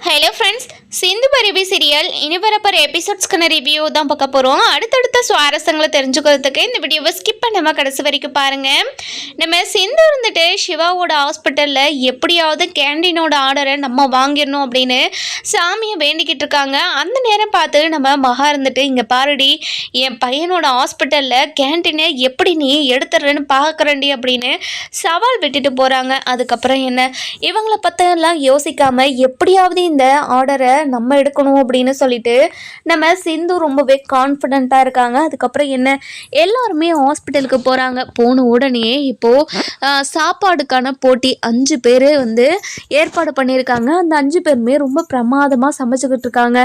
Hello friends, சிந்து பரிவி serial இனி வரப்போகிற எபிசோட்ஸ்க்கான review தான் பார்க்க போகிறோம். அடுத்தடுத்த சுவாரஸ்யங்களை தெரிஞ்சுக்கிறதுக்கு இந்த வீடியோவை ஸ்கிப் பண்ணாமல் கடைசி வரைக்கும் பாருங்கள். நம்ம சிந்து இருந்துட்டு சிவாவோட ஹாஸ்பிட்டலில் எப்படியாவது கேண்டீனோட ஆர்டரை நம்ம வாங்கிடணும் அப்படின்னு சாமியை வேண்டிக்கிட்டு இருக்காங்க. அந்த நேரம் பார்த்து நம்ம மகா இருந்துட்டு, இங்கே பாருடி, என் பையனோட ஹாஸ்பிட்டலில் கேண்டீனை எப்படி நீ எடுத்துடுறேன்னு பார்க்குறேன்டி அப்படின்னு சவால் விட்டுட்டு போகிறாங்க. அதுக்கப்புறம் என்ன, இவங்களை பற்றியெல்லாம் யோசிக்காமல் எப்படியாவது இந்த ஆர்டரை நம்ம எடுக்கணும் அப்படின்னு சொல்லிட்டு நம்ம சிந்து ரொம்பவே கான்ஃபிடென்ட்டாக இருக்காங்க. அதுக்கப்புறம் என்ன, எல்லாருமே ஹாஸ்பிட்டலுக்கு போகிறாங்க. போன உடனே இப்போது சாப்பாடுக்கான போட்டி 5 பேர் வந்து ஏற்பாடு பண்ணியிருக்காங்க. அந்த 5 பேருமே ரொம்ப பிரமாதமாக சமைச்சுக்கிட்டு இருக்காங்க.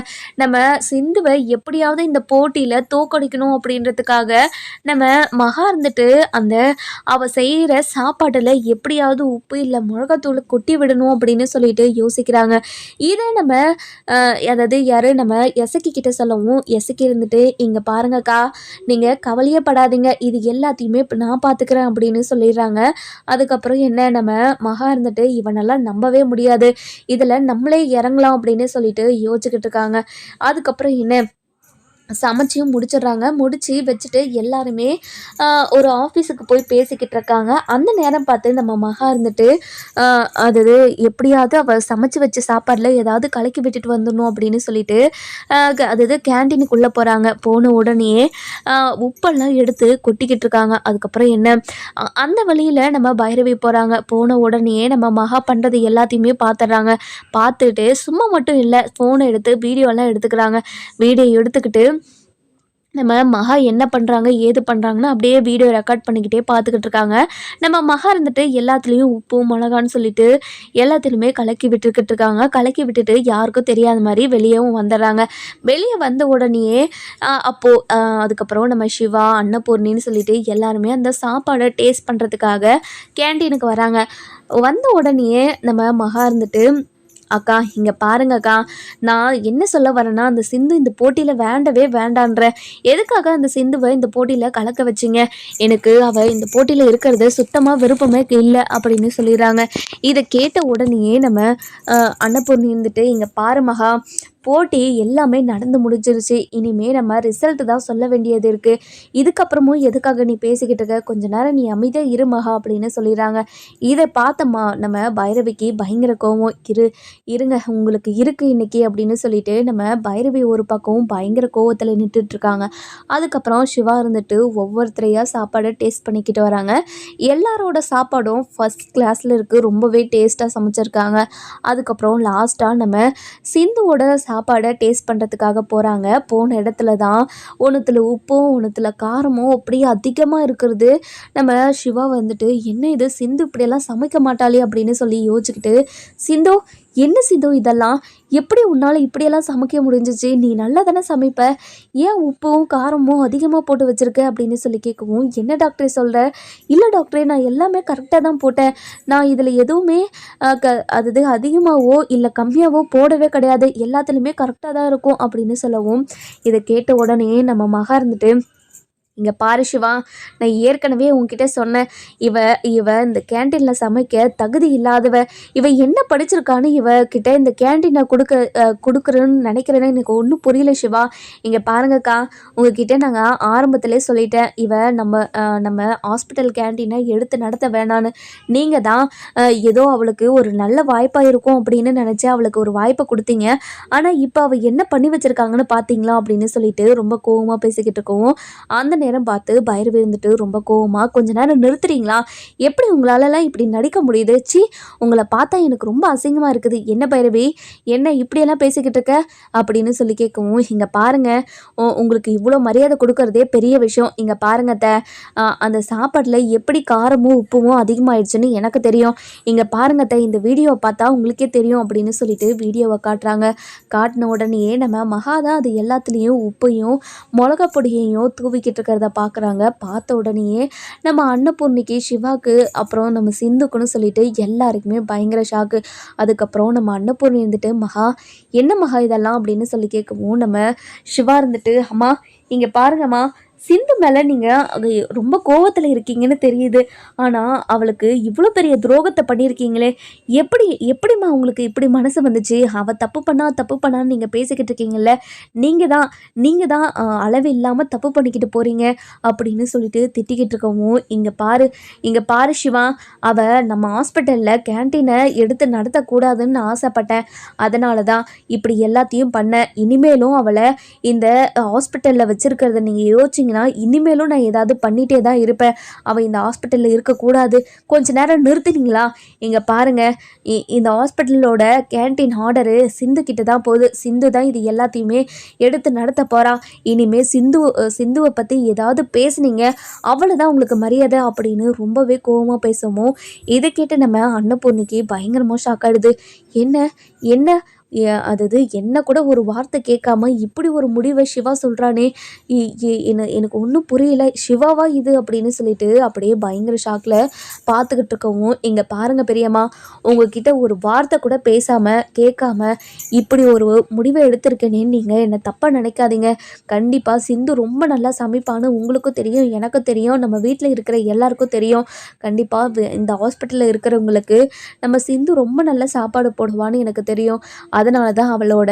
நம்ம சிந்துவை எப்படியாவது இந்த போட்டியில் தோக்கடிக்கணும் அப்படின்றதுக்காக நம்ம மகா இருந்துட்டு அந்த அவள் செய்கிற சாப்பாட்டில் எப்படியாவது உப்பு இல்லை மிளகாத்தூள் கொட்டி விடணும் அப்படின்னு சொல்லிட்டு யோசிக்கிறாங்க. இதை நம்ம அதாவது யார், நம்ம எசக்கி கிட்ட சொல்லவும், எசக்கி இருந்துட்டு, இங்கே பாருங்கக்கா, நீங்கள் கவலையே படாதீங்க, இது எல்லாத்தையுமே நான் பார்த்துக்கிறேன் அப்படின்னு சொல்லிடுறாங்க. அதுக்கப்புறம் என்ன, நம்ம மகா இருந்துட்டு, இவனெல்லாம் நம்பவே முடியாது, இதில் நம்மளே இறங்கலாம் அப்படின்னு சொல்லிட்டு யோசிச்சுக்கிட்டு இருக்காங்க. அதுக்கப்புறம் என்ன, சமைச்சியும் முடிச்சிடுறாங்க. முடித்து வச்சுட்டு எல்லாருமே ஒரு ஆஃபீஸுக்கு போய் பேசிக்கிட்டு இருக்காங்க. அந்த நேரம் பார்த்து நம்ம மகா இருந்துட்டு, அது எப்படியாவது அவள் சமைச்சு வச்ச சாப்பாடில் ஏதாவது கலக்கி விட்டுட்டு வந்துடணும் அப்படின்னு சொல்லிட்டு அது கேண்டீனுக்குள்ளே போகிறாங்க. போன உடனே உப்பெல்லாம் எடுத்து கொட்டிக்கிட்டு இருக்காங்க. அதுக்கப்புறம் என்ன, அந்த வழியில் நம்ம பைரவி போகிறாங்க. போன உடனே நம்ம மகா பண்ணுறது எல்லாத்தையுமே பார்த்துட்றாங்க. பார்த்துட்டு சும்மா மட்டும் இல்லை, ஃபோனை எடுத்து வீடியோலாம் எடுத்துக்கிறாங்க. வீடியோ எடுத்துக்கிட்டு நம்ம மகா என்ன பண்ணுறாங்க ஏது பண்ணுறாங்கன்னு அப்படியே வீடியோ ரெக்கார்ட் பண்ணிக்கிட்டே பார்த்துக்கிட்டு இருக்காங்க. நம்ம மகா இருந்துட்டு எல்லாத்துலேயும் உப்பு மிளகான்னு சொல்லிட்டு எல்லாத்துலேயுமே கலக்கி விட்டுக்கிட்டு இருக்காங்க. கலக்கி விட்டுட்டு யாருக்கும் தெரியாத மாதிரி வெளியேவும் வந்துடுறாங்க. வெளியே வந்த உடனேயே அப்போது அதுக்கப்புறம் நம்ம சிவா அன்னபூர்ணின்னு சொல்லிட்டு எல்லாருமே அந்த சாப்பாடை டேஸ்ட் பண்ணுறதுக்காக கேண்டீனுக்கு வராங்க. வந்த உடனேயே நம்ம மகா இருந்துட்டு, அக்கா இங்கே பாருங்கக்கா, நான் என்ன சொல்ல வரேன்னா, அந்த சிந்து இந்த போட்டியில் வேண்டவே வேண்டான்ற, எதுக்காக அந்த சிந்துவை இந்த போட்டியில் கலக்க வச்சிங்க? எனக்கு அவள் இந்த போட்டியில் இருக்கிறது சுத்தமாக விருப்பமே இல்லை அப்படின்னு சொல்லிடுறாங்க. இதை கேட்ட உடனேயே நம்ம அன்னபூர்ணி இருந்துட்டு, இங்கே பாரு மகா, போட்டி எல்லாமே நடந்து முடிஞ்சிருச்சு, இனிமேல் நம்ம ரிசல்ட்டு தான் சொல்ல வேண்டியது இருக்குது, இதுக்கப்புறமும் எதுக்காக நீ பேசிக்கிட்டு இருக்க, கொஞ்ச நேரம் நீ அமைதியாக இரு மகா அப்படின்னு சொல்லிடுறாங்க. இதை பார்த்தம்மா நம்ம பைரவிக்கு பயங்கர கோவம். இருங்க உங்களுக்கு இருக்குது இன்றைக்கி அப்படின்னு சொல்லிட்டு நம்ம பைரவி ஒரு பக்கம் பயங்கர கோவத்தில் நின்றுட்டுருக்காங்க. அதுக்கப்புறம் சிவா இருந்துட்டு ஒவ்வொருத்தரையாக சாப்பாடை டேஸ்ட் பண்ணிக்கிட்டு வராங்க. எல்லாரோட சாப்பாடும் ஃபஸ்ட் கிளாஸில் இருக்குது, ரொம்பவே டேஸ்ட்டாக சமைச்சிருக்காங்க. அதுக்கப்புறம் லாஸ்ட்டாக நம்ம சிந்துவோட சாப்பாடை டேஸ்ட் பண்ணுறதுக்காக போகிறாங்க. போன இடத்துல தான் ஒன்றுத்தில் உப்பும் ஒன்றுத்தில் காரமும் அப்படியே அதிகமாக இருக்கிறது. நம்ம சிவா வந்துட்டு, என்ன இது சிந்து இப்படியெல்லாம் சமைக்க மாட்டாளே அப்படின்னு சொல்லி யோசிச்சுக்கிட்டு, சிந்து என்ன சிந்து இதெல்லாம், எப்படி உன்னால் இப்படியெல்லாம் சமைக்க முடிஞ்சிச்சு, நீ நல்லா தானே சமைப்ப, ஏன் உப்பும் காரமும் அதிகமாக போட்டு வச்சுருக்க அப்படின்னு சொல்லி கேட்கவும், என்ன டாக்டரே சொல்கிற? இல்லை டாக்டரே, நான் எல்லாமே கரெக்டாக தான் போட்டேன், நான் இதில் எதுவுமே அது அதிகமாகவோ இல்லை கம்மியாகவோ போடவே கிடையாது, எல்லாத்துலேயுமே கரெக்டாக தான் இருக்கும் அப்படின்னு சொல்லவும், இதை கேட்ட உடனே நம்ம மகா இருந்துட்டு, இங்கே பாரு சிவா, நான் ஏற்கனவே உங்ககிட்ட சொன்னேன், இவ இந்த கேன்டீனில் சமைக்க தகுதி இல்லாதவ, இவ என்ன படிச்சிருக்கான்னு இவகிட்ட இந்த கேன்டீனை கொடுக்குறேன்னு நினைக்கிறேன்னு எனக்கு ஒன்றும் புரியல சிவா. இங்கே பாருங்கக்கா, உங்ககிட்ட நாங்கள் ஆரம்பத்திலே சொல்லிட்டேன், இவ நம்ம ஹாஸ்பிட்டல் கேன்டீனை எடுத்து நடத்த வேணான்னு. நீங்கள் தான் ஏதோ அவளுக்கு ஒரு நல்ல வாய்ப்பாக இருக்கும் அப்படின்னு நினச்சி அவளுக்கு ஒரு வாய்ப்பை கொடுத்தீங்க. ஆனால் இப்போ அவள் என்ன பண்ணி வச்சுருக்காங்கன்னு பார்த்தீங்களா அப்படின்னு சொல்லிட்டு ரொம்ப கோவமாக பேசிக்கிட்டு இருக்கவும், அந்த நேரம் பார்த்து பைரவி இருந்துட்டு ரொம்ப கோவமாக, கொஞ்ச நேரம் நிறுத்துறீங்களா, எப்படி உங்களாலலாம் இப்படி நடிக்க முடியுது, சி உங்களை பார்த்தா எனக்கு ரொம்ப அசிங்கமாக இருக்குது, என்ன பைரவி என்ன இப்படியெல்லாம் பேசிக்கிட்டு இருக்க அப்படின்னு சொல்லி கேட்கவும், இங்கே பாருங்கள், உங்களுக்கு இவ்வளோ மரியாதை கொடுக்கறதே பெரிய விஷயம், இங்கே பாருங்கத்த, அந்த சாப்பாட்டில் எப்படி காரமும் உப்பும் அதிகமாகிடுச்சுன்னு எனக்கு தெரியும், இங்கே பாருங்கத்த, இந்த வீடியோவை பார்த்தா உங்களுக்கே தெரியும் அப்படின்னு சொல்லிட்டு வீடியோவை காட்டுறாங்க. காட்டின உடனே நம்ம மகாதான் அது எல்லாத்துலேயும் உப்பையும் மிளகா பொடியையும் தூவிக்கிட்டு இருக்கிறத பார்க்குறாங்க. பார்த்த உடனேயே நம்ம அன்னபூர்ணிக்கு, சிவாக்கு, அப்புறம் நம்ம சிந்துக்குன்னு சொல்லிட்டு எல்லாருக்குமே பயங்கர ஷாக்கு. அதுக்கப்புறம் நம்ம அன்னபூர்ணி இருந்துட்டு, மகா என்ன மகா இதெல்லாம் அப்படின்னு சொல்லி கேட்கவும், நம்ம சிவா இருந்துட்டு, அம்மா இங்கே பாருங்கம்மா, சிந்து மேலே நீங்கள் ரொம்ப கோவத்தில் இருக்கீங்கன்னு தெரியுது. ஆனால் அவளுக்கு இவ்வளோ பெரிய துரோகத்தை பண்ணியிருக்கீங்களே, எப்படி எப்படிம்மா உங்களுக்கு இப்படி மனசு வந்துச்சு? அவள் தப்பு பண்ணான்னு நீங்கள் பேசிக்கிட்டு இருக்கீங்கல்ல, நீங்கள் தான் அளவு இல்லாமல் தப்பு பண்ணிக்கிட்டு போகிறீங்க அப்படின்னு சொல்லிட்டு திட்டிக்கிட்டு இருக்கவும், இங்கே பாரு சிவா, அவள் நம்ம ஹாஸ்பிட்டலில் கேன்டீனை எடுத்து நடத்தக்கூடாதுன்னு ஆசைப்பட்டேன். அதனால தான் இப்படி எல்லாத்தையும் பண்ணேன். இனிமேலும் அவளை இந்த ஹாஸ்பிட்டலில் வச்சுருக்கிறத நீங்கள் யோசிச்சிங்கன்னா இனிமேலும் நான் ஏதாவது பண்ணிகிட்டே தான் இருப்பேன். அவள் இந்த ஹாஸ்பிட்டலில் இருக்கக்கூடாது. கொஞ்ச நேரம் நிறுத்துனீங்களா? இங்கே பாருங்கள், இந்த ஹாஸ்பிட்டலோட கேன்டீன் ஆர்டரு சிந்து கிட்ட தான் போகுது. சிந்து தான் இது எல்லாத்தையுமே எடுத்து நடத்த போகிறா. இனிமேல் சிந்துவை பற்றி ஏதாவது பேசுனீங்க அவ்வளோதான் உங்களுக்கு மரியாதை அப்படின்னு ரொம்பவே கோபமாக பேசுவோம். இதை கேட்டு நம்ம அன்னபூர்ணிக்கு பயங்கரமாக ஷாக் ஆகிடுது. என்ன என்ன அதாவது என்ன கூட ஒரு வார்த்தை கேட்காம இப்படி ஒரு முடிவை சிவா சொல்கிறானே, எனக்கு ஒன்றும் புரியல. சிவாவா இது அப்படின்னு சொல்லிட்டு அப்படியே பயங்கர ஷாக்கில் பார்த்துக்கிட்டு இருக்கவும், இங்கே பாருங்கள் பெரியம்மா, உங்ககிட்ட ஒரு வார்த்தை கூட பேசாமல் கேட்காம இப்படி ஒரு முடிவை எடுத்திருக்கேனேன்னு நீங்கள் என்னை தப்பாக நினைக்காதீங்க. கண்டிப்பாக சிந்து ரொம்ப நல்லா சமைப்பான்னு உங்களுக்கும் தெரியும், எனக்கும் தெரியும், நம்ம வீட்டில் இருக்கிற எல்லாருக்கும் தெரியும். கண்டிப்பாக இந்த ஹாஸ்பிட்டலில் இருக்கிறவங்களுக்கு நம்ம சிந்து ரொம்ப நல்ல சாப்பாடு போடுவான்னு எனக்கு தெரியும். அதனால தான் அவளோட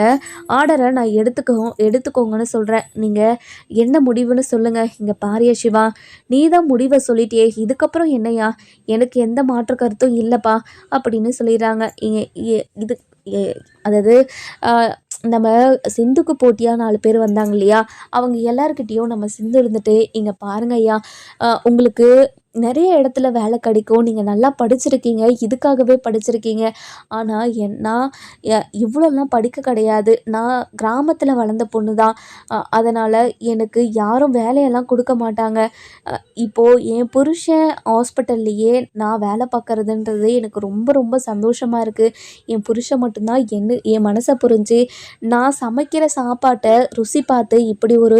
ஆர்டரை நான் எடுத்துக்கோங்கன்னு சொல்கிறேன். நீங்கள் என்ன முடிவுன்னு சொல்லுங்கள். இங்கே பாரியா சிவா, நீ தான் முடிவை சொல்லிட்டியே, இதுக்கப்புறம் என்னையா? எனக்கு எந்த மாற்று கருத்தும் இல்லைப்பா அப்படின்னு சொல்லிடுறாங்க. இது அதாவது நம்ம சிந்துக்கு போட்டியாக 4 பேர் வந்தாங்க இல்லையா, அவங்க எல்லாருக்கிட்டேயும் நம்ம சிந்து இருந்துட்டு, இங்கே பாருங்க ஐயா, உங்களுக்கு நிறைய இடத்துல வேலை கிடைக்கும், நீங்கள் நல்லா படிச்சிருக்கீங்க, இதுக்காகவே படிச்சிருக்கீங்க. ஆனால் நான் இவ்வளோலாம் படிக்க கிடையாது. நான் கிராமத்தில் வளர்ந்த பொண்ணு தான். அதனால் எனக்கு யாரும் வேலையெல்லாம் கொடுக்க மாட்டாங்க. இப்போது என் புருஷன் ஹாஸ்பிட்டல்லையே நான் வேலை பார்க்குறதுன்றது எனக்கு ரொம்ப ரொம்ப சந்தோஷமாக இருக்குது. என் புருஷன் மட்டும்தான் என் மனசை புரிஞ்சு நான் சமைக்கிற சாப்பாட்டை ருசி பார்த்து இப்படி ஒரு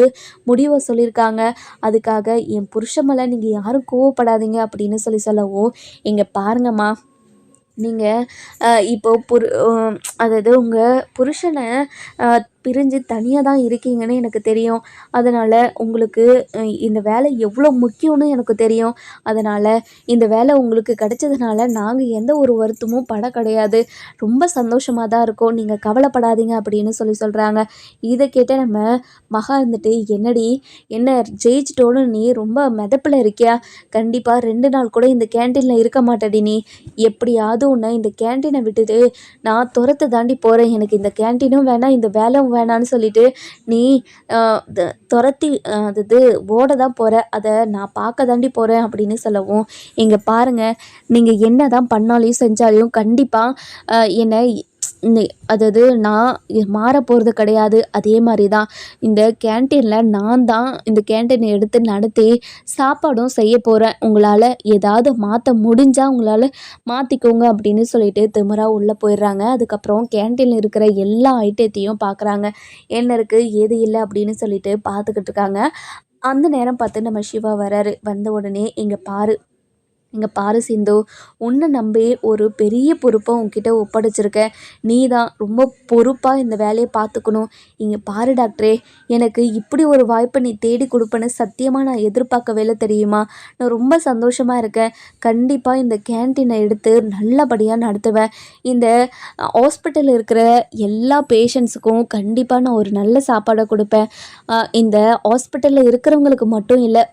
முடிவை சொல்லியிருக்காங்க. அதுக்காக என் புருஷன் மேலே நீங்கள் யாரும் கோவப்படாதீங்க அப்படின்னு சொல்லவும், இங்கே பாருங்கம்மா, நீங்கள் இப்போது அதாவது உங்கள் புருஷனை பிரிஞ்சு தனியாக தான் இருக்கீங்கன்னு எனக்கு தெரியும். அதனால் உங்களுக்கு இந்த வேலை எவ்வளோ முக்கியம்னு எனக்கு தெரியும். அதனால் இந்த வேலை உங்களுக்கு கிடைச்சதுனால நாங்கள் எந்த ஒரு வருத்தமும் பட கிடையாது. ரொம்ப சந்தோஷமாக தான் இருக்கோம். நீங்கள் கவலைப்படாதீங்க அப்படின்னு சொல்கிறாங்க. இதை கேட்ட நம்ம மகா இருந்துட்டு, என்னடி என்ன ஜெயிச்சிட்டோன்னு நீ ரொம்ப மிதப்பில் இருக்கியா? கண்டிப்பாக 2 நாள் கூட இந்த கேன்டீனில் இருக்க மாட்டேடி. நீ எப்படியாவது உன்னை இந்த கேன்டீனை விட்டுட்டு நான் துரத்தை தாண்டி போகிறேன். எனக்கு இந்த கேன்டீனும் வேணாம், இந்த வேலை வேணான்னு சொல்லிட்டு நீ துரத்தி அது ஓட தான் போகிற, அதை நான் பார்க்க தாண்டி போகிறேன் அப்படின்னு சொல்லவும், இங்கே பாருங்கள், நீங்கள் என்ன தான் பண்ணாலையும் செஞ்சாலையும் கண்டிப்பாக என்னை அதாவது நான் மாற போகிறது கிடையாது. அதே மாதிரி தான் இந்த கேன்டீனில் நான் தான் இந்த கேன்டீனை எடுத்து நடத்தி சாப்பாடும் செய்ய போகிறேன். உங்களால் ஏதாவது மாற்ற முடிஞ்சால் உங்களால் மாற்றிக்கோங்க அப்படின்னு சொல்லிட்டு திமிராக உள்ளே போயிடுறாங்க. அதுக்கப்புறம் கேன்டீனில் இருக்கிற எல்லா ஐட்டத்தையும் பார்க்குறாங்க. என்ன இருக்குது ஏது இல்லை அப்படின்னு சொல்லிட்டு பார்த்துக்கிட்டு இருக்காங்க. அந்த நேரம் பார்த்து நம்ம சிவா வராரு. வந்த உடனே இங்கே பாரு சிந்து, உன்னை நம்பி ஒரு பெரிய பொறுப்பை உன்கிட்ட ஒப்படைச்சிருக்கேன். நீ தான் ரொம்ப பொறுப்பாக இந்த வேலையை பார்த்துக்கணும். இங்கே பாரு டாக்டரே, எனக்கு இப்படி ஒரு வாய்ப்பை நீ தேடி கொடுப்பேன்னு சத்தியமாக நான் எதிர்பார்க்கவே இல்லை தெரியுமா? நான் ரொம்ப சந்தோஷமாக இருக்கேன். கண்டிப்பாக இந்த கேன்டீனை எடுத்து நல்லபடியாக நடத்துவேன். இந்த ஹாஸ்பிட்டலில் இருக்கிற எல்லா பேஷண்ட்ஸுக்கும் கண்டிப்பாக நான் ஒரு நல்ல சாப்பாடை கொடுப்பேன். இந்த ஹாஸ்பிட்டலில் இருக்கிறவங்களுக்கு மட்டும் இல்லை,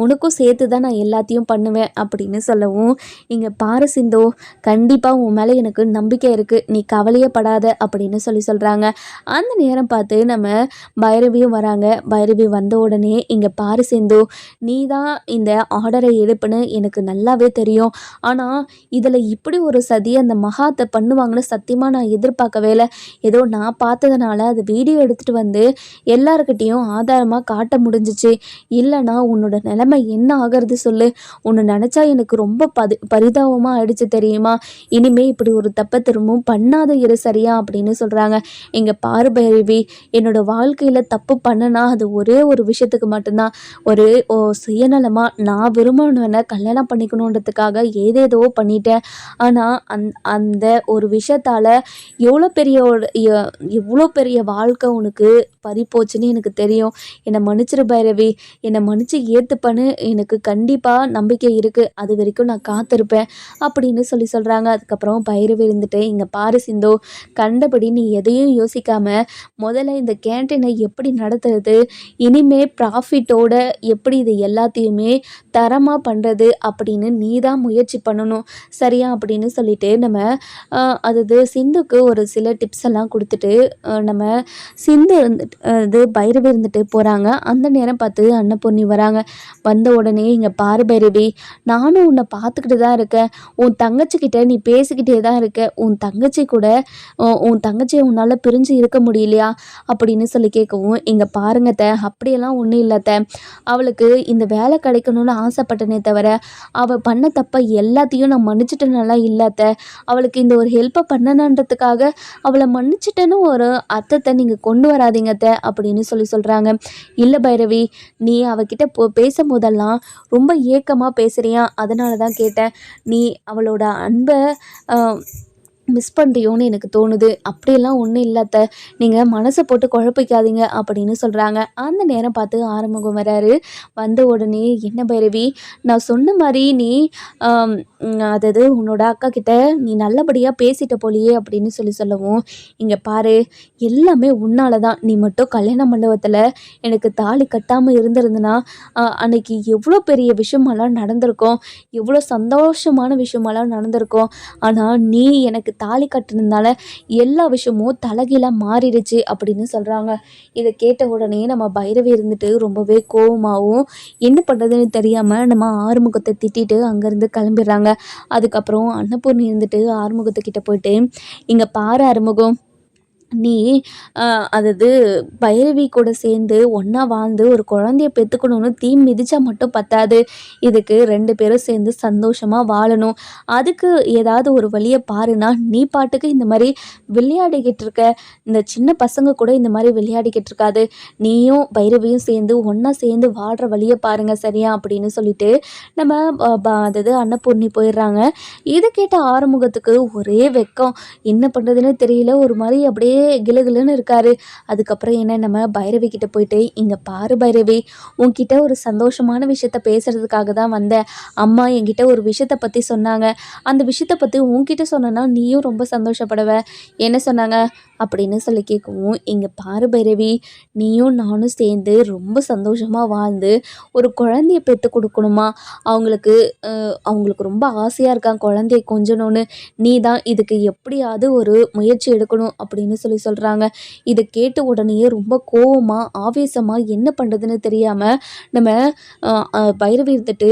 உனக்கும் சேர்த்து தான் நான் எல்லாத்தையும் பண்ணுவேன் அப்படின்னு சொல்லவும், இங்கே பாரு சிந்து, கண்டிப்பாக உன் மேலே எனக்கு நம்பிக்கை இருக்குது, நீ கவலையே படாத அப்படின்னு சொல்கிறாங்க. அந்த நேரம் பார்த்து நம்ம பைரவியும் வராங்க. பைரவி வந்த உடனே, இங்கே பாரு சிந்து, நீ தான் இந்த ஆர்டரை எடுப்புன்னு எனக்கு நல்லாவே தெரியும். ஆனால் இதில் இப்படி ஒரு சதி அந்த மகாத்தை பண்ணுவாங்கன்னு சத்தியமாக நான் எதிர்பார்க்கவே இல்லை. ஏதோ நான் பார்த்ததுனால அது வீடியோ எடுத்துகிட்டு வந்து எல்லாருக்கிட்டேயும் ஆதாரமாக காட்ட முடிஞ்சிச்சு. இல்லைனா உன்னோட நிலைமை என்ன ஆகிறது சொல்லு. உன்னை நினச்சா எனக்கு ரொம்ப பரிதாபமாக ஆயிடுச்சு தெரியுமா. இனிமே இப்படி ஒரு தப்பை திரும்பவும் பண்ணாத இரு சரியா அப்படின்னு சொல்கிறாங்க. இங்கே பாரு பைரவி, என்னோட வாழ்க்கையில் தப்பு பண்ணனா அது ஒரே ஒரு விஷயத்துக்கு மட்டும்தான். ஒரு சுயநலமாக நான் விரும்பினவனை கல்யாணம் பண்ணிக்கணுன்றதுக்காக ஏதேதோ பண்ணிட்டேன். ஆனால் அந்த ஒரு விஷயத்தால் எவ்வளோ பெரிய வாழ்க்கை உனக்கு பறிப்போச்சுன்னு எனக்கு தெரியும். என்னை மன்னிச்சிரு பைரவி, என்னை மன்னிச்சு ஏற்றுப்பன்னு எனக்கு கண்டிப்பாக நம்பிக்கை இருக்குது. அது வரைக்கும் நான் காத்திருப்பேன் அப்படின்னு சொல்கிறாங்க. அதுக்கப்புறம் பைரவி இருந்துட்டு, இங்கே பாரு சிந்து, கண்டபடி நீ எதையும் யோசிக்காமல் முதல்ல இந்த கேன்டீனை எப்படி நடத்துறது, இனிமே ப்ராஃபிட்டோட எப்படி இது எல்லாத்தையுமே தரமாக பண்ணுறது அப்படின்னு நீ தான் முயற்சி பண்ணணும் சரியா அப்படின்னு சொல்லிட்டு நம்ம அதாவது சிந்துக்கு ஒரு சில டிப்ஸ் எல்லாம் கொடுத்துட்டு நம்ம சிந்து இது பைரவி இருந்துட்டு போகிறாங்க. அந்த நேரம் பார்த்து அன்னபூர்ணி வராங்க. வந்த உடனே இங்கே பாரு பைரவி, நானும் உன்னை பார்த்துக்கிட்டு தான் இருக்கேன். உன் தங்கச்சிக்கிட்ட நீ பேசிக்கிட்டே தான் இருக்க. உன் தங்கச்சியை உன்னால் பிரிஞ்சு இருக்க முடியலையா அப்படின்னு சொல்லி கேட்கவும், இங்கே பாருங்க த, அப்படியெல்லாம் ஒன்றும் இல்லை த. அவளுக்கு இந்த வேலை கிடைக்கணும்னு ஆசைப்பட்டனே தவிர அவள் பண்ண தப்பை எல்லாத்தையும் நான் மன்னிச்சிட்டேனால இல்லாத. அவளுக்கு இந்த ஒரு ஹெல்ப்பை பண்ணணுன்றதுக்காக அவளை மன்னிச்சிட்டேன்னு ஒரு அர்த்தத்தை நீங்கள் கொண்டு வராதீங்க த அப்படின்னு சொல்கிறாங்க. இல்லை பைரவி, நீ அவகிட்ட பேசும்போதெல்லாம் ரொம்ப ஏக்கமாக பேசுகிறியா, அதனால தான் கேட்டேன். நீ அவளோட அன்பை மிஸ் பண்ணுறியோன்னு எனக்கு தோணுது. அப்படியெல்லாம் ஒன்றும் இல்லாத, நீங்கள் மனசை போட்டு குழப்பிக்காதீங்க அப்படின்னு சொல்கிறாங்க. அந்த நேரம் பார்த்து ஆறுமுகம் வராரு. வந்த உடனே, என்ன பைரவி, நான் சொன்ன மாதிரி நீ அதாவது உன்னோட அக்கா கிட்ட நீ நல்லபடியாக பேசிட்ட போலியே அப்படின்னு சொல்லவும், இங்கே பாரு, எல்லாமே உன்னால தான். நீ மட்டும் கல்யாண மண்டபத்தில் எனக்கு தாலி கட்டாமல் இருந்திருந்தனா அன்னைக்கு எவ்வளோ பெரிய விஷயமெல்லாம் நடந்திருக்கும், எவ்வளோ சந்தோஷமான விஷயமெல்லாம் நடந்திருக்கும். ஆனால் நீ எனக்கு தாலி கட்டினதுனால எல்லா விஷயமும் தலைகீழாக மாறிடுச்சு அப்படின்னு சொல்கிறாங்க. இதை கேட்ட உடனே நம்ம பைரவி இருந்துட்டு ரொம்பவே கோவமாகவும் என்ன பண்ணுறதுன்னு தெரியாமல் நம்ம ஆறுமுகத்தை திட்டிட்டு அங்கேருந்து கிளம்பிடுறாங்க. அதுக்கப்புறம் அன்னபூர்ணி இருந்துட்டு ஆறுமுகத்துக்கிட்ட போயிட்டு, இங்கே பாரு ஆறுமுகம், நீ அதாவது பைரவி கூட சேர்ந்து ஒன்றா வாழ்ந்து ஒரு குழந்தைய பெற்றுக்கணும்னு தீ மிதிச்சா மட்டும் பத்தாது. இதுக்கு 2 பேரும் சேர்ந்து சந்தோஷமாக வாழணும். அதுக்கு ஏதாவது ஒரு வழியை பாருன்னா, நீ பாட்டுக்கு இந்த மாதிரி விளையாடிக்கிட்டு இருக்க. இந்த சின்ன பசங்க கூட இந்த மாதிரி விளையாடிக்கிட்டு இருக்காது. நீயும் பைரவியும் சேர்ந்து ஒன்றா சேர்ந்து வாழ்கிற வழியை பாருங்க சரியா அப்படின்னு சொல்லிட்டு நம்ம அதாவது அன்னபூர்ணி போயிடுறாங்க. இதை கேட்ட ஆறுமுகத்துக்கு ஒரே வெக்கம், என்ன பண்ணுறதுன்னு தெரியல. ஒரு மாதிரி அப்படியே கிளுகிளுன்னு இருக்காரு. அதுக்கப்புறம் என்ன, நம்ம பைரவி கிட்ட போயிட்டு, இங்கே பாரு பைரவி, உன்கிட்ட ஒரு சந்தோஷமான விஷயத்த பேசுறதுக்காக தான் வந்தேன். அம்மா என்கிட்ட ஒரு விஷயத்த பற்றி சொன்னாங்க. அந்த விஷயத்த பற்றி உன்கிட்ட சொன்னேன்னா நீயும் ரொம்ப சந்தோஷப்படுவ. என்ன சொன்னாங்க அப்படின்னு சொல்லி கேட்கவும், இங்கே பாரு பைரவி, நீயும் நானும் சேர்ந்து ரொம்ப சந்தோஷமாக வாழ்ந்து ஒரு குழந்தைய பெற்று கொடுக்கணுமா. அவங்களுக்கு ரொம்ப ஆசையாக இருக்கான் குழந்தைய கொஞ்சணும்னு. நீ தான் இதுக்கு எப்படியாவது ஒரு முயற்சி எடுக்கணும் அப்படின்னு சொல்கிறாங்க. இதை கேட்ட உடனேயே ரொம்ப கோவமாக ஆவேசமாக என்ன பண்ணுறதுன்னு தெரியாமல் நம்ம பைரவி இருந்துட்டு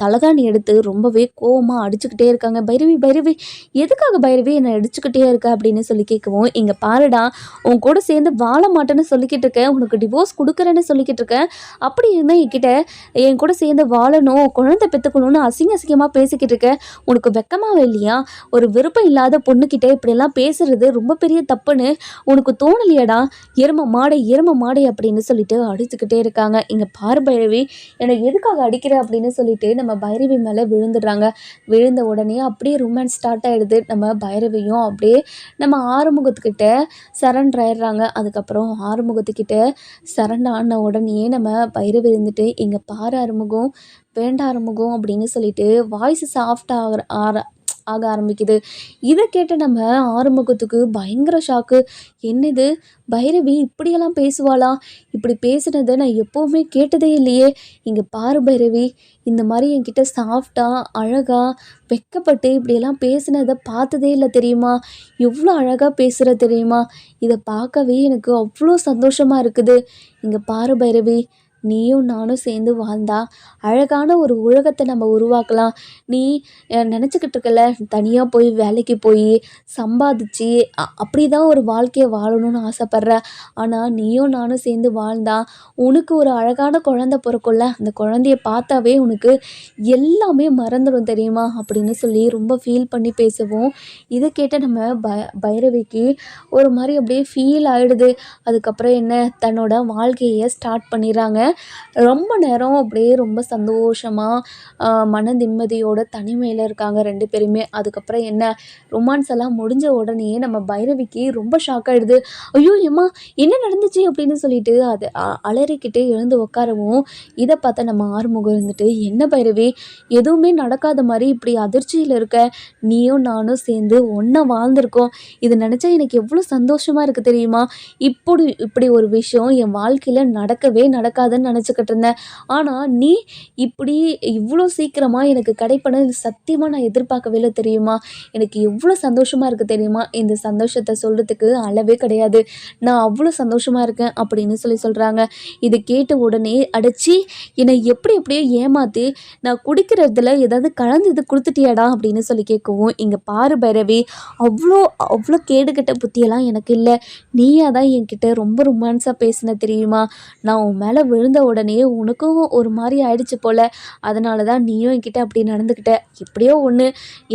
தலகாணி எடுத்து ரொம்பவே கோவமாக அடிச்சுக்கிட்டே இருக்காங்க. பைரவி பைரவி, எதுக்காக பைரவி என்னை அடிச்சுக்கிட்டே இருக்க அப்படின்னு சொல்லி கேட்கவும், இங்கே பாருடா, உன் கூட சேர்ந்து வாழ மாட்டேன்னு சொல்லிக்கிட்டு இருக்கேன், உனக்கு டிவோர்ஸ் கொடுக்குறேன்னு சொல்லிக்கிட்டு இருக்கேன். அப்படி இருந்தால் என் கூட சேர்ந்து வாழணும், குழந்தை பெற்றுக்கணும்னு அசிங்கமாக பேசிக்கிட்டு இருக்கேன். உனக்கு வெக்கமாவே இல்லையா? ஒரு விருப்பம் இல்லாத பொண்ணுக்கிட்ட இப்படியெல்லாம் பேசுறது ரொம்ப பெரிய தப்புன்னு உனக்கு தோணலையடா? எரும மாடை அப்படின்னு சொல்லிட்டு அடிச்சுக்கிட்டே இருக்காங்க. இங்கே பாரு பைரவி, என்னை எதுக்காக அடிக்கிற அப்படின்னு சொல்லிட்டு நம்ம பைரவி மேலே விழுந்துடுறாங்க. விழுந்த உடனே அப்படியே ரொமான்ஸ் ஸ்டார்ட் ஆகிடுது. நம்ம பைரவியும் அப்படியே நம்ம ஆறுமுகத்துக்கிட்ட சரண்டர் ஆயிடுறாங்க. அதுக்கப்புறம் ஆறுமுகத்துக்கிட்ட சரண்டர் ஆன உடனே நம்ம பைரவி இருந்துட்டு, இங்கே பாரு ஆறுமுகம், வேண்டாம் ஆறுமுகம் அப்படின்னு சொல்லிட்டு வாய்ஸ் சாஃப்டாக ஆக ஆரம்பிக்குது. இதை கேட்டு நம்ம ஆறுமுகத்துக்கு பயங்கர ஷாக்கு. என்னது, பைரவி இப்படியெல்லாம் பேசுவாளா? இப்படி பேசுனதை நான் எப்போவுமே கேட்டதே இல்லையே. இங்கே பாரு பைரவி, இந்த மாதிரி என்கிட்ட சாஃப்டாக அழகாக வெக்கப்பட்டு இப்படியெல்லாம் பேசுனதை பார்த்ததே இல்லை தெரியுமா? எவ்வளோ அழகாக பேசுகிற தெரியுமா? இதை பார்க்கவே எனக்கு அவ்வளோ சந்தோஷமாக இருக்குது. இங்கே பாரு பைரவி, நீயும் நானும் சேர்ந்து வாழ்ந்தா அழகான ஒரு உலகத்தை நம்ம உருவாக்கலாம். நீ நினச்சிக்கிட்டு இருக்கல தனியாக போய் வேலைக்கு போய் சம்பாதிச்சு அப்படி தான் ஒரு வாழ்க்கையை வாழணும்னு ஆசைப்பட்ற. ஆனால் நீயும் நானும் சேர்ந்து வாழ்ந்தா உனக்கு ஒரு அழகான குழந்தை பிறக்கும்ல, அந்த குழந்தைய பார்த்தாவே உனக்கு எல்லாமே மறந்துடும் தெரியுமா அப்படின்னு சொல்லி ரொம்ப ஃபீல் பண்ணி பேசவும், இதை கேட்ட நம்ம பைரவிக்கு ஒரு மாதிரி அப்படியே ஃபீல் ஆகிடுது. அதுக்கப்புறம் என்ன, தன்னோட வாழ்க்கையை ஸ்டார்ட் பண்ணிடுறாங்க. ரொம்ப நேரம் அப்படியே ரொம்ப சந்தோஷமாக மன நிம்மதியோட தனிமையில் இருக்காங்க 2 பேருமே. அதுக்கப்புறம் என்ன, ரொமான்ஸ் எல்லாம் முடிஞ்ச உடனே நம்ம பைரவிக்கு ரொம்ப ஷாக் ஆகிடுது. ஐயோ ஏம்மா என்ன நடந்துச்சு அப்படின்னு சொல்லிட்டு அது அலறிக்கிட்டு எழுந்து உட்காரவும், இதை பார்த்த நம்ம ஆறுமுகம் இருந்துட்டு, என்ன பைரவி எதுவுமே நடக்காத மாதிரி இப்படி அதிர்ச்சியில் இருக்க, நீயும் நானும் சேர்ந்து ஒன்றா வாழ்ந்திருக்கோம், இது நினச்சா எனக்கு எவ்வளோ சந்தோஷமாக இருக்குது தெரியுமா. இப்படி ஒரு விஷயம் என் வாழ்க்கையில் நடக்கவே நடக்காதுன்னு நினச்சிக்கிட்டு இருந்தேன். ஆனால் நீ இப்படி இவ்வளோ சீக்கிரமாக எனக்கு கிடைப்பன சத்தியமாக நான் எதிர்பார்க்கவே இல்லை தெரியுமா. எனக்கு எவ்வளோ சந்தோஷமாக இருக்குது தெரியுமா. இந்த சந்தோஷத்தை சொல்கிறதுக்கு அளவே கிடையாது. நான் அவ்வளோ சந்தோஷமாக இருக்கேன் அப்படின்னு சொல்கிறாங்க. இது கேட்ட உடனே அடைச்சி என்னை எப்படியோ ஏமாற்றி நான் குடிக்கிறதுல ஏதாவது கலந்து இது கொடுத்துட்டியாடா அப்படின்னு சொல்லி கேட்கவும், இங்கே பாரு பைரவி, அவ்வளோ அவ்வளோ கேடுகட்ட புத்தியெல்லாம் எனக்கு இல்லை. நீயா தான் என்கிட்ட ரொம்ப ரொமான்ஸாக பேசின தெரியுமா. நான் உன் மேலே விழுந்த உடனே உனக்கும் ஒரு மாதிரி ஆயிடுச்சு போல், அதனால தான் நீயும் என்கிட்ட அப்படி நடந்துக்கிட்ட. எப்படியோ ஒன்று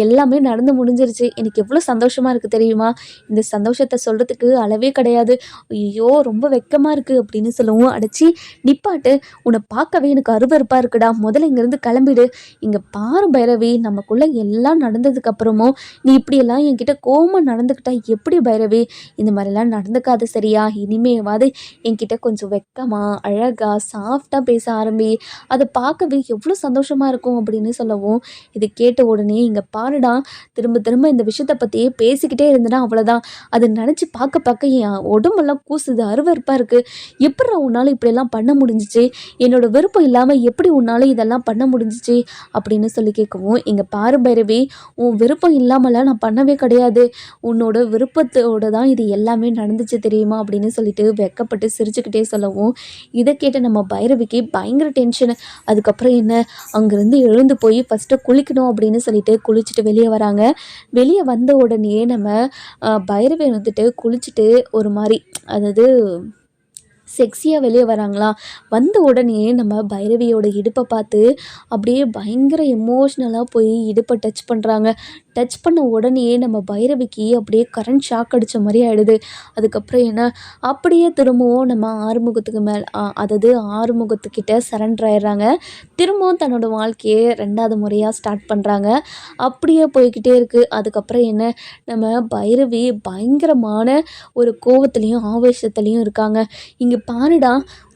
எல்லாமே நடந்து முடிஞ்சிருச்சு. எனக்கு எவ்வளோ சந்தோஷமாக இருக்குது தெரியுமா. இந்த சந்தோஷத்தை சொல்கிறதுக்கு அளவே கிடையாது. ஐயோ ரொம்ப வெக்கமாக இருக்குது அப்படின்னு சொல்லவும், அடைச்சி நிப்பாட்டு, உன்னை பார்க்கவே எனக்கு அருவருப்பாக இருக்குடா, முதல்ல இங்கேருந்து கிளம்பிடு. இங்கே பாரு பைரவி, நமக்குள்ளே எல்லாம் நடந்ததுக்கப்புறமும் நீ இப்படியெல்லாம் என்கிட்ட கோவமாக நடந்துக்கிட்டா எப்படி பைரவி. இந்த மாதிரிலாம் நடந்துக்காது சரியா. இனிமேவாது என்கிட்ட கொஞ்சம் வெக்கமாக அழகாக சாஃப்டாக பேச ஆரம்பி, அதை பார்க்கவே எவ்வளோ சந்தோஷமாக இருக்கும் அப்படின்னு சொல்லவும், இது கேட்ட உடனே இங்கே பாருடா, திரும்ப இந்த விஷயத்தை பற்றியே பேசிக்கிட்டே இருந்தேன்னா அவ்வளோதான். அதை நினச்சி பார்க்க என் உடம்பெல்லாம் கூசுது, அருவருப்பாக இருக்குது. எப்படி உன்னால் இப்படியெல்லாம் பண்ண முடிஞ்சிச்சு, என்னோட விருப்பம் இல்லாமல் எப்படி உன்னால் இதெல்லாம் பண்ண முடிஞ்சிச்சு அப்படின்னு சொல்லி கேட்கவும், இங்கே பாரு பைரவி, உன் விருப்பம் இல்லாமலாம் நான் பண்ணவே கிடையாது, உன்னோட விருப்பத்தோடு தான் இது எல்லாமே நடந்துச்சு தெரியுமா அப்படின்னு சொல்லிட்டு வெக்கப்பட்டு சிரிச்சுக்கிட்டே சொல்லவும், இதை கேட்ட நம்ம பைரவிக்கு பயங்கர டென்ஷனு. அதுக்கப்புறம் என்ன, அங்கேருந்து எழுந்து போய் ஃபஸ்ட்டு குளிக்கணும் அப்படின்னு சொல்லிட்டு குளிச்சுட்டு வெளியே வராங்க. வெளியே வந்த உடனே நம்ம பைரவி வந்துட்டு குளிச்சுட்டு ஒரு மாதிரி, அதாவது செக்ஸியாக வெளியே வராங்களா. வந்த உடனே நம்ம பைரவியோட இடுப்பை பார்த்து அப்படியே பயங்கர எமோஷ்னலாக போய் இடுப்பை டச் பண்ணுறாங்க. டச் பண்ண உடனே நம்ம பைரவிக்கு அப்படியே கரண்ட் ஷாக் அடித்த மாதிரி ஆகிடுது. அதுக்கப்புறம் என்ன, அப்படியே திரும்பவும் நம்ம ஆறுமுகத்துக்கு மேலே அதாவது ஆறுமுகத்துக்கிட்ட சரண்டர் ஆயிடுறாங்க. திரும்பவும் தன்னோட வாழ்க்கையை 2வது முறையாக ஸ்டார்ட் பண்ணுறாங்க. அப்படியே போய்கிட்டே இருக்குது. அதுக்கப்புறம் என்ன, நம்ம பைரவி பயங்கரமான ஒரு கோவத்துலேயும் ஆவேசத்துலேயும் இருக்காங்க. இங்கே பாருடா,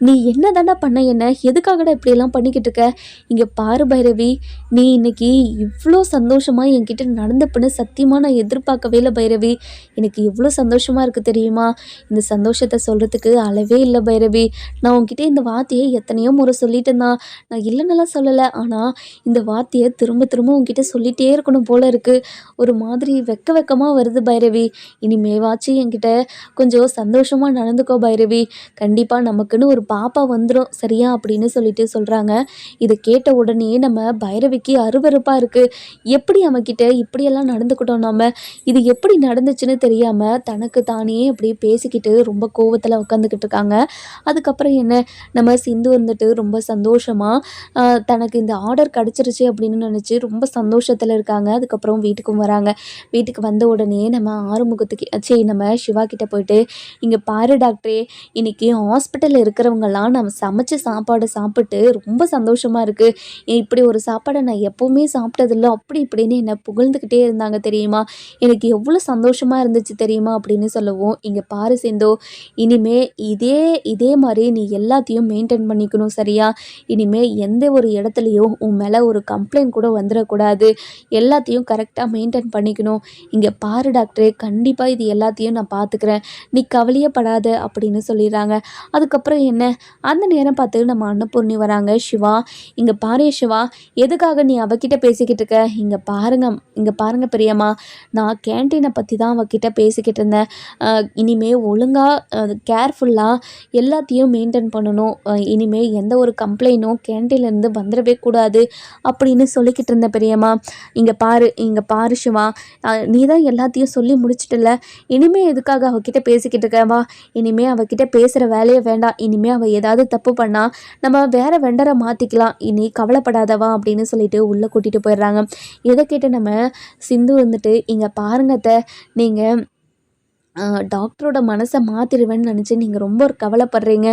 நீ என்ன தாண்டா பண்ண, என்ன எதுக்காகடா இப்படியெல்லாம் பண்ணிக்கிட்டு இருக்க. இங்கே பாரு பைரவி, நீ இன்னைக்கு இவ்வளோ சந்தோஷமாக என்கிட்ட நடந்தப்பன்னு சத்தியமாக நான் எதிர்பார்க்கவே இல்லை பைரவி. எனக்கு எவ்வளோ சந்தோஷமாக இருக்குது தெரியுமா. இந்த சந்தோஷத்தை சொல்கிறதுக்கு அளவே இல்லை பைரவி. நான் உன்கிட்ட இந்த வார்த்தையை எத்தனையோ முறை சொல்லிட்டேன் தான், நான் இல்லைன்னெல்லாம் சொல்லலை. ஆனால் இந்த வார்த்தையை திரும்ப உன்கிட்ட சொல்லிகிட்டே இருக்கணும் போல் இருக்குது. ஒரு மாதிரி வெக்கமாக வருது பைரவி. இனிமேவாச்சும் என்கிட்ட கொஞ்சம் சந்தோஷமாக நடந்துக்கோ பைரவி. கண்டிப்பாக நமக்குன்னு ஒரு பாப்பா வந்துடும் சரியா அப்படின்னு சொல்லிட்டு சொல்கிறாங்க. இதை கேட்ட உடனே நம்ம பைரவிக்கு அருவருப்பாக இருக்குது. எப்படி அவன்கிட்ட இப்படியெல்லாம் நடந்துக்கிட்டோம் நம்ம, இது எப்படி நடந்துச்சுன்னு தெரியாமல் தனக்கு தானே அப்படி பேசிக்கிட்டு ரொம்ப கோவத்தில் உட்காந்துக்கிட்டு இருக்காங்க. அதுக்கப்புறம் என்ன, நம்ம சிந்து வந்துட்டு ரொம்ப சந்தோஷமாக தனக்கு இந்த ஆர்டர் கிடச்சிருச்சு அப்படின்னு நினச்சி ரொம்ப சந்தோஷத்தில் இருக்காங்க. அதுக்கப்புறம் வீட்டுக்கும் வராங்க. வீட்டுக்கு வந்த உடனே நம்ம ஆறுமுகத்துக்கு நம்ம சிவா கிட்ட போயிட்டு, இங்கே பாரு டாக்டரே, இன்றைக்கி ஹாஸ்பிட்டலில் இருக்கிறவங்கெல்லாம் நம்ம சமைச்ச சாப்பாடு சாப்பிட்டு ரொம்ப சந்தோஷமாக இருக்குது, இப்படி ஒரு சாப்பாடை நான் எப்போவுமே சாப்பிட்டதில்ல, அப்படி இப்படின்னு என்னை புகழ்ந்துக்கிட்டே இருந்தாங்க தெரியுமா. எனக்கு எவ்வளோ சந்தோஷமாக இருந்துச்சு தெரியுமா அப்படின்னு சொல்லவும், இங்கே பாரு சிந்து, இனிமே இதே மாதிரி நீ எல்லாத்தையும் மெயின்டைன் பண்ணிக்கணும் சரியா. இனிமேல் எந்த ஒரு இடத்துலையும் உன் மேலே ஒரு கம்ப்ளைண்ட் கூட வந்துடக்கூடாது. எல்லாத்தையும் கரெக்டாக மெயின்டைன் பண்ணிக்கணும். இங்கே பாரு டாக்டரே, கண்டிப்பாக இது எல்லாத்தையும் நான் பார்த்துக்கிறேன், நீ கவலையே படாத அப்படின்னு சொல்லிடுறாங்க. அதுக்கப்புறம் என்ன, அந்த நேரம் பார்த்து நம்ம அன்னபூர்ணி வராங்க. "சிவா, இங்கே பாரு சிவா, எதுக்காக நீ அவகிட்ட பேசிக்கிட்டு இருக்க? இங்கே பாருங்க பெரியம்மா, நான் கேன்டீனை பற்றி தான் அவகிட்ட பேசிக்கிட்டு இருந்தேன். இனிமே ஒழுங்காக கேர்ஃபுல்லாக எல்லாத்தையும் மெயின்டைன் பண்ணணும். இனிமே எந்த ஒரு கம்ப்ளைண்ட்டும் கேன்டீன்லேருந்து வந்துடவே கூடாது அப்படின்னு சொல்லிக்கிட்டு இருந்தேன் பெரியம்மா. இங்கே பாரு சிவா, நீ தான் எல்லாத்தையும் சொல்லி முடிச்சிட்டல, இனிமே எதுக்காக அவகிட்ட பேசிக்கிட்டு இருக்க? வா, இனிமே அவகிட்ட பேசுகிற வேலையே வேண்டாம். இனிமே அவள் ஏதாவது தப்பு பண்ணா நம்ம வேற வெண்டரை மாற்றிக்கலாம். இனி கவலைப்படாதவா அப்படின்னு சொல்லிட்டு உள்ளே கூட்டிகிட்டு போயிடுறாங்க. இதை கேட்டு நம்ம சிந்து வந்துட்டு, இங்கே பாருங்க அத்தை, நீங்கள் டாக்டரோட மனசை மாற்றிடுவேன்னு நினச்சி நீங்கள் ரொம்ப ஒரு கவலைப்படுறீங்க.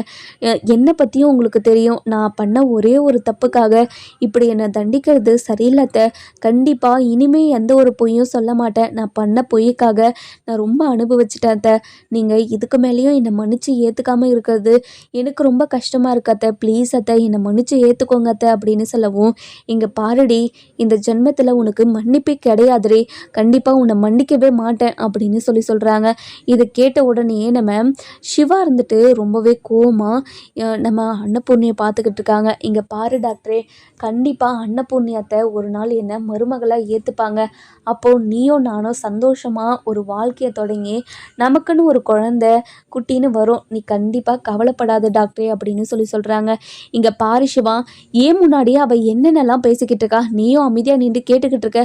என்னை பற்றியும் உங்களுக்கு தெரியும். நான் பண்ண ஒரே ஒரு தப்புக்காக இப்படி என்னை தண்டிக்கிறது சரியில்லை அத்தை. கண்டிப்பாக இனிமே எந்த ஒரு பொய்யும் சொல்ல மாட்டேன். நான் பண்ண பொய்க்காக நான் ரொம்ப அனுபவிச்சிட்டேன் அத்தை. நீங்கள் இதுக்கு மேலேயும் என்னை மன்னிச்சு ஏற்றுக்காமல் இருக்கிறது எனக்கு ரொம்ப கஷ்டமாக இருக்கு அத்தை. ப்ளீஸ் அத்தை, என்னை மன்னிச்சு ஏற்றுக்கோங்க அத்தை அப்படின்னு சொல்லவும், இங்கே பாருடி, இந்த ஜென்மத்தில் உனக்கு மன்னிப்பே கிடையாதுடி, கண்டிப்பாக உன்னை மன்னிக்கவே மாட்டேன் அப்படின்னு சொல்கிறாங்க. இதை கேட்ட உடனே நம்ம சிவா இருந்துட்டு ரொம்பவே கோவமாக நம்ம அன்னபூர்ணியை பார்த்துக்கிட்டு இருக்காங்க. இங்கே பாரு டாக்டரே, கண்டிப்பாக அன்னபூர்ணியத்தை ஒரு நாள் என்னை மருமகளாக ஏற்றுப்பாங்க. அப்போது நீயும் நானும் சந்தோஷமாக ஒரு வாழ்க்கையை தொடங்கி நமக்குன்னு ஒரு குழந்தை குட்டின்னு வரும். நீ கண்டிப்பாக கவலைப்படாத டாக்டரே அப்படின்னு சொல்கிறாங்க. இங்கே பாரு சிவா, ஏன் முன்னாடியே அவள் என்னென்னலாம் பேசிக்கிட்டு இருக்கா, நீயும் அமைதியாக நின்று கேட்டுக்கிட்டு இருக்க.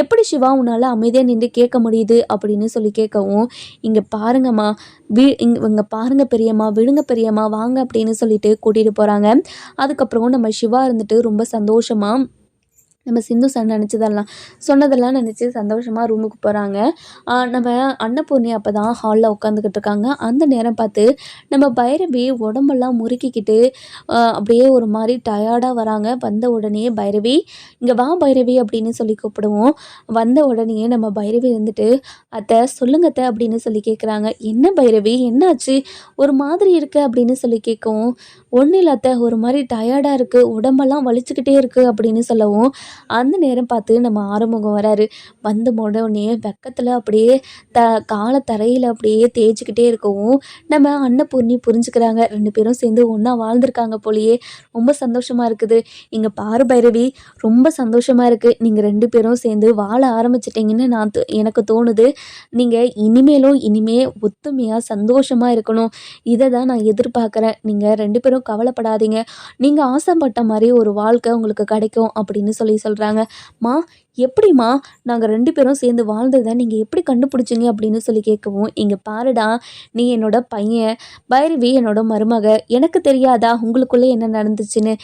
எப்படி சிவா உன்னால் அமைதியாக நின்று கேட்க முடியுது அப்படின்னு கேட்கவும், இங்கே பாருங்கம்மா, இங்கே பாருங்க பெரியம்மா, விடுங்க பெரியம்மா, வாங்க அப்படின்னு சொல்லிட்டு கூட்டிகிட்டு போகிறாங்க. அதுக்கப்புறம் நம்ம சிவா இருந்துட்டு ரொம்ப சந்தோஷமாக நம்ம சிந்து சொன்னதெல்லாம் நினச்சி சந்தோஷமாக ரூமுக்கு போகிறாங்க. நம்ம அன்னபூர்ணி அப்போ தான் ஹாலில் உட்காந்துக்கிட்டு இருக்காங்க. அந்த நேரம் பார்த்து நம்ம பைரவி உடம்பெல்லாம் முறுக்கிக்கிட்டு அப்படியே ஒரு மாதிரி டயர்டாக வராங்க. வந்த உடனே பைரவி, இங்கே வா பைரவி அப்படின்னு கூப்பிடுவோம். வந்த உடனே நம்ம பைரவி இருந்துட்டு, அத்தை சொல்லுங்க அத்தை அப்படின்னு கேட்குறாங்க. என்ன பைரவி, என்னாச்சு, ஒரு மாதிரி இருக்கு அப்படின்னு கேட்கவும், ஒன்றும் இல்லை அத்தை, ஒரு மாதிரி டயர்டாக இருக்குது, உடம்பெல்லாம் வலிச்சுக்கிட்டே இருக்குது அப்படின்னு சொல்லவும், அந்த நேரம் பார்த்து நம்ம ஆறுமுகம் வராரு. வந்து உடனே வெக்கத்தில் அப்படியே காலை தரையில் அப்படியே தேய்ச்சிக்கிட்டே இருக்கவும் நம்ம அன்னபூர்ணி புரிஞ்சுக்கிறாங்க. 2 பேரும் சேர்ந்து ஒன்றா வாழ்ந்துருக்காங்க போலியே, ரொம்ப சந்தோஷமாக இருக்குது. இங்கே பாரு பைரவி, ரொம்ப சந்தோஷமாக இருக்குது, நீங்கள் 2 பேரும் சேர்ந்து வாழ ஆரம்பிச்சிட்டிங்கன்னு எனக்கு தோணுது. நீங்கள் இனிமே ஒத்துமையாக சந்தோஷமாக இருக்கணும், இதை தான் நான் எதிர்பார்க்குறேன். நீங்கள் 2 பேரும் கவலைப்படாதீங்க, நீங்கள் ஆசைப்பட்ட மாதிரி ஒரு வாழ்க்கை உங்களுக்கு கிடைக்கும் அப்படின்னு சொல்கிறாங்க. மா, எப்படிம்மா நாங்கள் 2 பேரும் சேர்ந்து வாழ்ந்ததை நீங்கள் எப்படி கண்டுபிடிச்சிங்க அப்படின்னு கேட்கவும், இங்கே பாருடா, நீ என்னோட பையன், பைரவி என்னோட மருமக, எனக்கு தெரியாதா உங்களுக்குள்ளே என்ன நடந்துச்சுன்னு.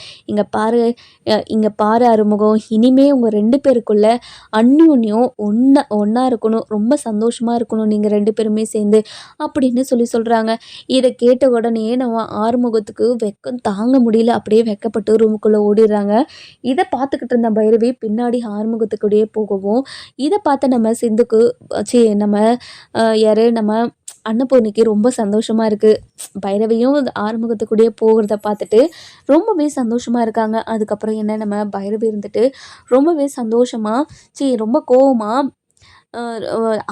இங்கே பாரு அறுமுகம், இனிமே உங்கள் 2 பேருக்குள்ள அந்யோன்யம் ஒன்றா இருக்கணும், ரொம்ப சந்தோஷமாக இருக்கணும் நீங்கள் 2 பேருமே சேர்ந்து அப்படின்னு சொல்கிறாங்க. இதை கேட்ட உடனே நம்ம ஆறுமுகத்துக்கு வெக்கம் தாங்க முடியல, அப்படியே வெக்கப்பட்டு ரூமுக்குள்ளே ஓடிடுறாங்க. இதை பார்த்துக்கிட்டு இருந்த பைரவி பின்னாடி ஆறுமுகத்துக்கு போகவும், இதை பார்த்த நம்ம சிந்துக்கு நம்ம அன்னபூர்ணிக்கு ரொம்ப சந்தோஷமாக இருக்குது. பைரவியும் ஆறுமுகத்துக்கூடயே போகிறத பார்த்துட்டு ரொம்பவே சந்தோஷமாக இருக்காங்க. அதுக்கப்புறம் என்ன, நம்ம பைரவி இருந்துட்டு ரொம்பவே சந்தோஷமாக ரொம்ப கோவமாக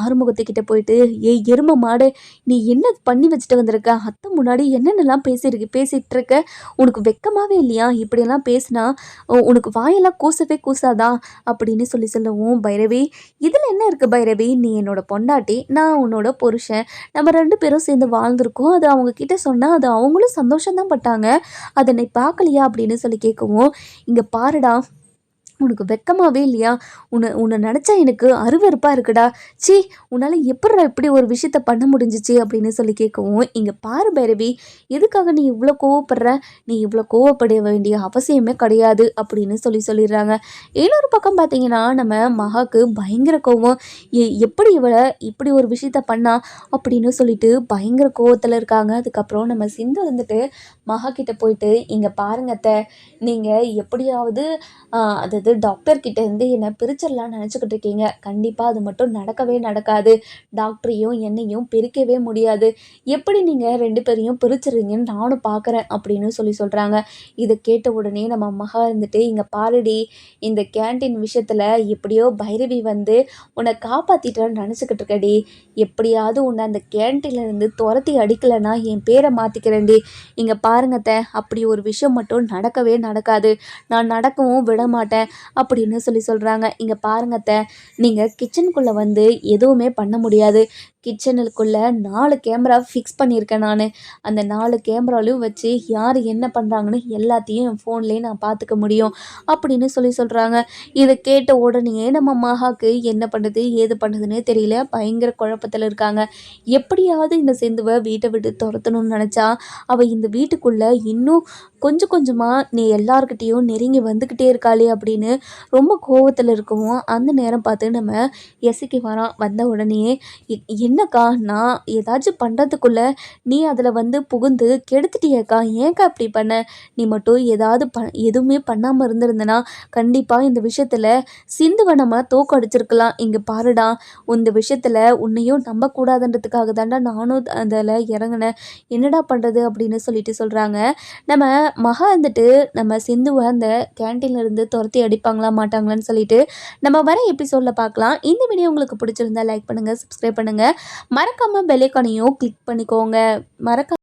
ஆறுமுகத்துக்கிட்ட போயிட்டு, ஏய் எரும மாடு, நீ என்ன பண்ணி வச்சுட்டு வந்திருக்க, அத்தை முன்னாடி என்னென்னலாம் பேசிகிட்டு இருக்க, உனக்கு வெக்கமாகவே இல்லையா, இப்படியெல்லாம் பேசினா உனக்கு வாயெல்லாம் கூசாதா அப்படின்னு சொல்லவும், பைரவி, இதில் என்ன இருக்குது பைரவி, நீ என்னோட பொண்டாட்டி, நான் உன்னோட புருஷன், நம்ம 2 பேரும் சேர்ந்து வாழ்ந்திருக்கோம், அது அவங்க கிட்ட சொன்னால் அது அவங்களும் சந்தோஷம்தான் பட்டாங்க, அதை நீ பார்க்கலையா அப்படின்னு கேட்கவும், இங்கே பாருடா, உனக்கு வெக்கமாகவே இல்லையா, உன்னை நினச்சா எனக்கு அருவருப்பாக இருக்குடா, சி உன்னால் எப்படிடா இப்படி ஒரு விஷயத்த பண்ண முடிஞ்சிச்சு அப்படின்னு கேட்கவும், இங்கே பாரு பைரவி, எதுக்காக நீ இவ்வளோ கோவப்படுற, நீ இவ்வளோ கோவப்பட வேண்டிய அவசியமே கிடையாது அப்படின்னு சொல்லிடுறாங்க. இன்னொரு பக்கம் பார்த்தீங்கன்னா நம்ம மகாக்கு பயங்கர கோவம், எப்படி இவளை இப்படி ஒரு விஷயத்த பண்ணா அப்படின்னு சொல்லிட்டு பயங்கர கோவத்தில் இருக்காங்க. அதுக்கப்புறம் நம்ம சிந்து வந்துட்டு மகா கிட்ட போயிட்டு, இங்கே பாருங்கத்த, நீங்கள் எப்படியாவது அதாவது டாக்டர் கிட்ட இருந்து என்னை பிரிச்சிடலாம்னு நினச்சிக்கிட்டு இருக்கீங்க. கண்டிப்பாக அது மட்டும் நடக்கவே நடக்காது. டாக்டரையும் என்னையும் பிரிக்கவே முடியாது. எப்படி நீங்கள் 2 பேரையும் பிரிச்சிடுறீங்கன்னு நானும் பார்க்குறேன் அப்படின்னு சொல்கிறாங்க. இதை கேட்ட உடனே நம்ம மகா இருந்துட்டு, இங்கே பாருடி, இந்த கேண்டீன் விஷயத்தில் எப்படியோ பைரவி வந்து உன்னை காப்பாற்றிட்டான்னு நினச்சிக்கிட்டு இருக்கடி. எப்படியாவது உன்னை அந்த கேண்டீன்லேருந்து துரத்தி அடிக்கலைன்னா என் பேரை மாற்றிக்கிறேன்டி. இங்கே பாருங்கத்த, அப்படி ஒரு விஷயம் மட்டும் நடக்கவே நடக்காது. நான் நடக்கவும் விட மாட்டேன் அப்படின்னு சொல்கிறாங்க. இங்கே பாருங்கத்த, நீங்கள் கிச்சனுக்குள்ளே வந்து எதுவுமே பண்ண முடியாது. கிச்சனுக்குள்ளே 4 கேமரா ஃபிக்ஸ் பண்ணியிருக்கேன் நான். அந்த 4 கேமராலையும் வச்சு யார் என்ன பண்ணுறாங்கன்னு எல்லாத்தையும் என் ஃபோன்லேயே நான் பார்த்துக்க முடியும் அப்படின்னு சொல்கிறாங்க. இதை கேட்ட உடனே நம்ம மகாவுக்கு என்ன பண்ணுறது ஏது பண்ணுறதுன்னே தெரியல. பயங்கர குழப்பத்தில் இருக்காங்க. எப்படியாவது இந்த சிந்துவை வீட்டை விட்டு துரத்தணும்னு நினச்சா அவள் இந்த வீட்டுக்குள்ளே இன்னும் கொஞ்சம் கொஞ்சமாக நீ எல்லார்கிட்டேயும் நெருங்கி வந்துக்கிட்டே இருக்காளே அப்படின்னு ரொம்ப கோவத்தில் இருக்கவும், அந்த நேரம் பார்த்து நம்ம எஸ்சிக்கு வந்த உடனே என்னக்கா, நான் ஏதாச்சும் பண்ணுறதுக்குள்ளே நீ அதில் வந்து புகுந்து கெடுத்துட்டியேக்கா, ஏன்க்கா இப்படி பண்ண? நீ மட்டும் ஏதாவது எதுவுமே பண்ணாமல் இருந்திருந்தனா கண்டிப்பாக இந்த விஷயத்தில் சிந்துவை நம்ம தோக்கடிச்சிருக்கலாம். இங்கே பாருடா, இந்த விஷயத்தில் உன்னையும் நம்பக்கூடாதுன்றதுக்காக தாண்டா நானும் அதில் இறங்கினேன். என்னடா பண்ணுறது அப்படின்னு சொல்கிறாங்க. நம்ம மகா வந்துட்டு நம்ம சிந்துவை அந்த கேன்டீன்ல இருந்து துரத்தி அடிப்பாங்களா மாட்டாங்களான்னு சொல்லிட்டு நம்ம வர எபிசோடில் பார்க்கலாம். இந்த வீடியோ உங்களுக்கு பிடிச்சிருந்தா லைக் பண்ணுங்கள், சப்ஸ்கிரைப் பண்ணுங்கள், மறக்காமல் பெல் ஐகானையும் கிளிக் பண்ணிக்கோங்க. மறக்காம